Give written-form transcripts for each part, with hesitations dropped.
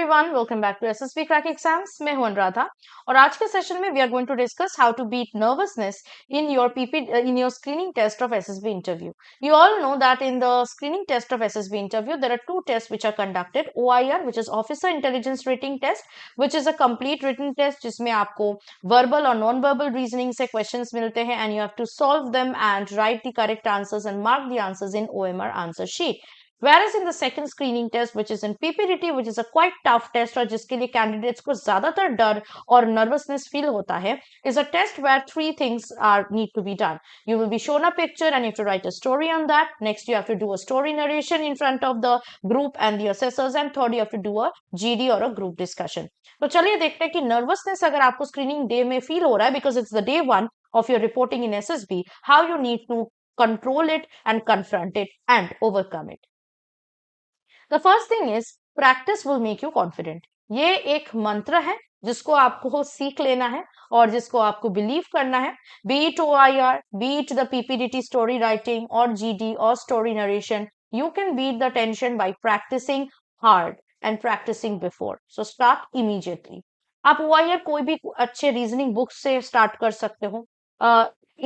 everyone, welcome back to SSB Crack Exams. मैं हूं अनुराधा और आज के सेशन में we are going to discuss how to beat nervousness in your screening test of SSB interview. You all know that in the screening test of SSB interview there are two tests which are conducted. OIR, which is Officer Intelligence Rating Test, which is a complete written test जिसमें आपको verbal और non-verbal reasoning से questions मिलते हैं and you have to solve them and write the correct answers and mark the answers in OMR answer sheet. Whereas in the second screening test, which is in PPDT, which is a quite tough test और जिसके लिए candidates को ज्यादातर डर और nervousness feel होता है, is a test where three things are need to be done. You will be shown a picture and you have to write a story on that. Next, you have to do a story narration in front of the group and the assessors, and third, you have to do a GD or a group discussion. तो चलिए देखते हैं कि nervousness अगर आपको screening day में feel हो रहा है because it's the day one of your reporting in SSB, how you need to control it and confront it and overcome it. The first thing is practice will make you confident. ये एक मंत्र है जिसको आपको सीख लेना है और जिसको आपको बिलीव करना है. Be it OIR, be it the PPDT story writing or GD or story narration, you can beat the tension by practicing hard and practicing before. So start immediately. आप OIR कोई भी अच्छे रीजनिंग बुक से start कर सकते हो.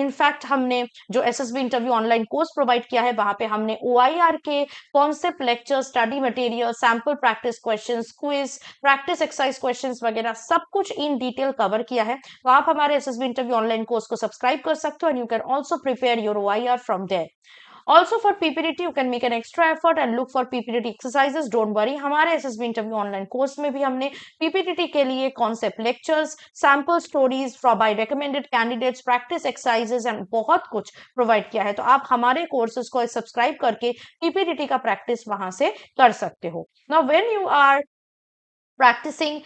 In fact हमने जो SSB interview online course provide किया है वहां पे हमने ओआईआर के concept lecture, study material, sample practice questions, quiz, practice exercise questions वगैरह सब कुछ इन डिटेल कवर किया है. तो आप हमारे एसएसबी इंटरव्यू ऑनलाइन कोर्स को सब्सक्राइब कर सकते हो and you can also prepare your OIR from there. Also for PPDT, you can make an extra effort and look for PPDT exercises. Don't worry, हमारे SSB इंटरव्यू ऑनलाइन कोर्स में भी हमने PPDT के लिए concept lectures, sample stories bye recommended candidates, practice exercises and बहुत कुछ provide किया है. तो आप हमारे कोर्सेज को सब्सक्राइब करके PPDT का प्रैक्टिस वहां से कर सकते हो. Now when you are practicing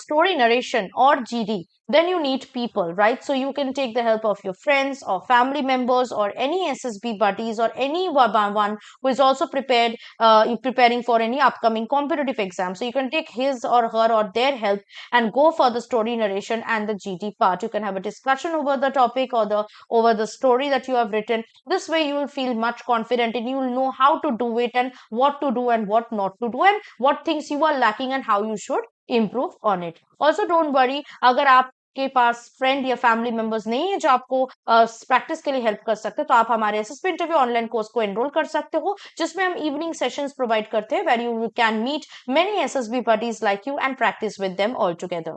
story narration or GD, then you need people, right? So you can take the help of your friends or family members or any SSB buddies or anyone who is also preparing for any upcoming competitive exam. So you can take his or her or their help and go for the story narration and the GD part. You can have a discussion over the topic or over the story that you have written. This way you will feel much confident and you will know how to do it and what to do and what not to do and what things you are lacking and how you should improve on it. Also don't worry, अगर आपके पास friend या family members नहीं है जो आपको practice के लिए help कर सकते हैं तो आप हमारे एसएसबी इंटरव्यू ऑनलाइन कोर्स को एनरोल कर सकते हो जिसमें हम इवनिंग सेशंस प्रोवाइड करते हैं where you can meet many SSB buddies like you and practice with them all together.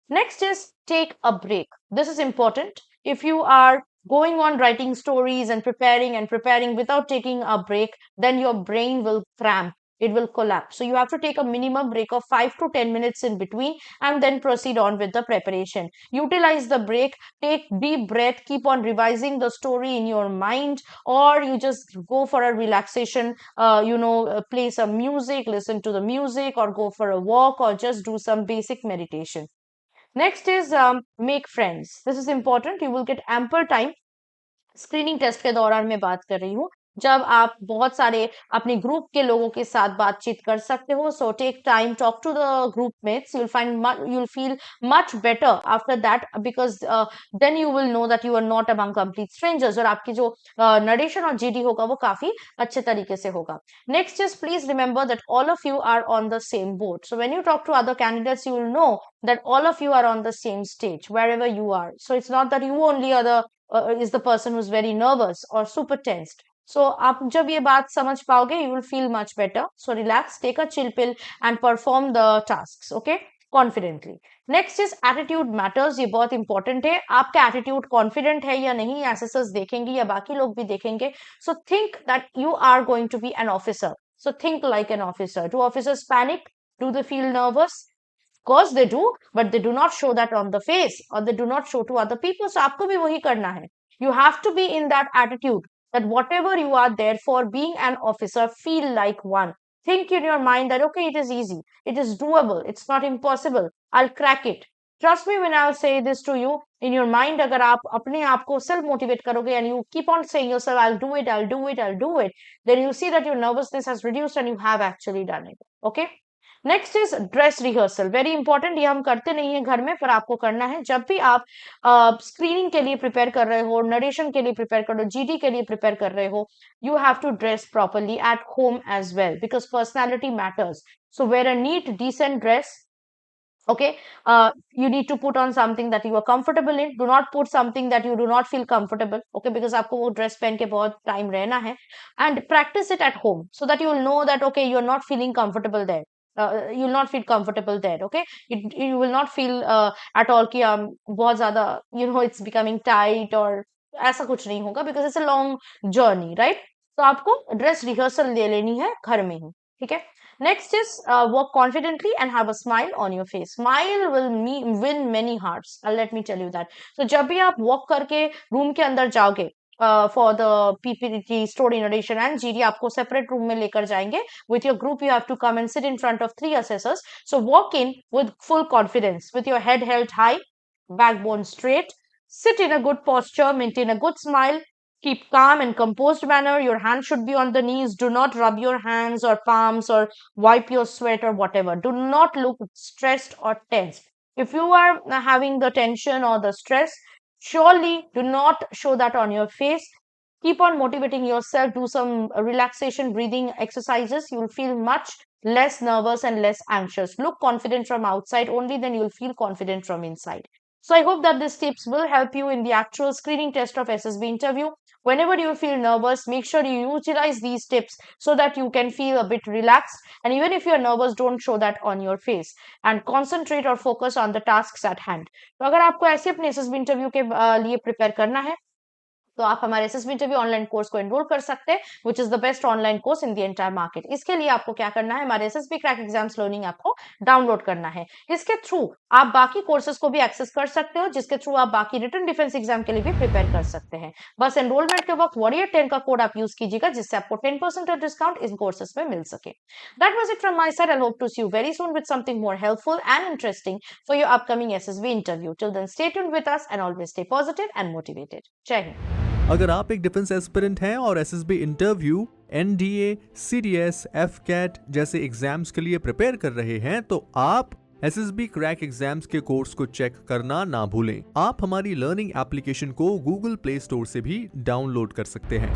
Next is take a break. This is important. If you are going on writing stories and preparing without taking a break, then your brain will cramp. It will collapse. So you have to take a minimum break of 5 to 10 minutes in between and then proceed on with the preparation. Utilize the break, take deep breath, keep on revising the story in your mind, or you just go for a relaxation, play some music, listen to the music, or go for a walk, or just do some basic meditation. Next is make friends. This is important. You will get ample time. Screening test के दौरान मैं बात कर रही हूँ जब आप बहुत सारे अपने ग्रुप के लोगों के साथ बातचीत कर सकते हो. So take time, talk to the group mates. you'll feel much better after that because then you will know that you are not among complete strangers और आपकी जो नरेशन और जीडी होगा वो काफी अच्छे तरीके से होगा. Next is please remember that all of you are on the same boat. So when you talk to other candidates you will know that all of you are on the same stage wherever you are. So it's not that you only are is the person who's very nervous or super tensed. So आप जब ये बात समझ पाओगे you will feel much better. So relax, take a chill pill and perform the tasks, okay, confidently. Next is attitude matters. ये बहुत important है. आपका attitude confident है या नहीं assessors देखेंगे या बाकी लोग भी देखेंगे. So think that you are going to be an officer. So think like an officer. Do officers panic? Do they feel nervous? Of course they do, but they do not show that on the face or they do not show to other people. So आपको भी वही करना है. You have to be in that attitude that whatever you are there for, being an officer, feel like one. Think in your mind that, okay, it is easy. It is doable. It's not impossible. I'll crack it. Trust me when I'll say this to you. In your mind, अगर आप अपने आप को self motivate करोगे and you keep on saying yourself, I'll do it, I'll do it, I'll do it, then you see that your nervousness has reduced and you have actually done it. Okay? Next is dress rehearsal, very important. ये हम करते नहीं है घर में, पर आपको करना है। जब भी आप स्क्रीनिंग के लिए प्रिपेयर कर रहे हो, नरेशन के लिए प्रिपेयर कर रहे हो, जीडी के लिए प्रिपेयर कर रहे हो, you have to dress properly at home as well, because personality matters. So wear a neat decent dress. Okay, you need to put on something that you are comfortable in. Do not put something that you do not feel comfortable. Okay, because आपको वो dress पहन के बहुत time रहना है. And practice it at home so that you will know that okay, you are not feeling comfortable there. You will not feel comfortable there. Okay, you will not feel at all कि बहुत ज़्यादा it's becoming tight or ऐसा कुछ नहीं होगा, because it's a long journey, right? तो आपको dress rehearsal ले लेनी है घर में ही. ठीक है. Next is walk confidently and have a smile on your face. Smile will win many hearts. Let me tell you that. So जब भी आप walk करके रूम के अंदर जाओगे, for the PPT, story narration and GD, आपको separate room में लेकर जाएंगे. With your group, you have to come and sit in front of 3 assessors. So walk in with full confidence, with your head held high, backbone straight, sit in a good posture, maintain a good smile, keep calm and composed manner. Your hands should be on the knees. Do not rub your hands or palms or wipe your sweat or whatever. Do not look stressed or tense. If you are having the tension or the stress, surely do not show that on your face. Keep on motivating yourself. Do some relaxation breathing exercises. You will feel much less nervous and less anxious. Look confident from outside. Only then you will feel confident from inside. So I hope that these tips will help you in the actual screening test of SSB interview. Whenever you feel nervous, make sure you utilize these tips so that you can feel a bit relaxed. And even if you're nervous, don't show that on your face. And concentrate or focus on the tasks at hand. तो अगर आपको ऐसे अपने SSB interview के लिए prepare करना है, तो आप हमारे एसएसबी इंटरव्यू ऑनलाइन कोर्स को एनरोल कर सकते हैं, which is the best online course in the entire market. इसके लिए आपको क्या करना है, हमारे SSB crack exams learning app को डाउनलोड करना है. इसके थ्रू आप बाकी कोर्सेज को भी एक्सेस कर सकते हो, जिसके थ्रू आप बाकी रिटन डिफेंस एग्जाम के लिए भी प्रिपेयर कर सकते हैं. बस एनरोलमेंट के वक्त वॉरियर 10 का कोड आप यूज कीजिएगा, जिससे आपको 10% डिस्काउंट इन कोर्सेज में मिल सके. That was it from my side. I hope to see you very soon with something more helpful and interesting for your upcoming SSB interview. Till then stay tuned with us and always stay positive and motivated. जय हिंद. अगर आप एक defence aspirant हैं और SSB interview, NDA, CDS, AFCAT जैसे exams के लिए प्रिपेयर कर रहे हैं, तो आप एसएसबी क्रैक एग्जाम्स के कोर्स को चेक करना ना भूलें. आप हमारी लर्निंग एप्लीकेशन को गूगल प्ले स्टोर से भी डाउनलोड कर सकते हैं.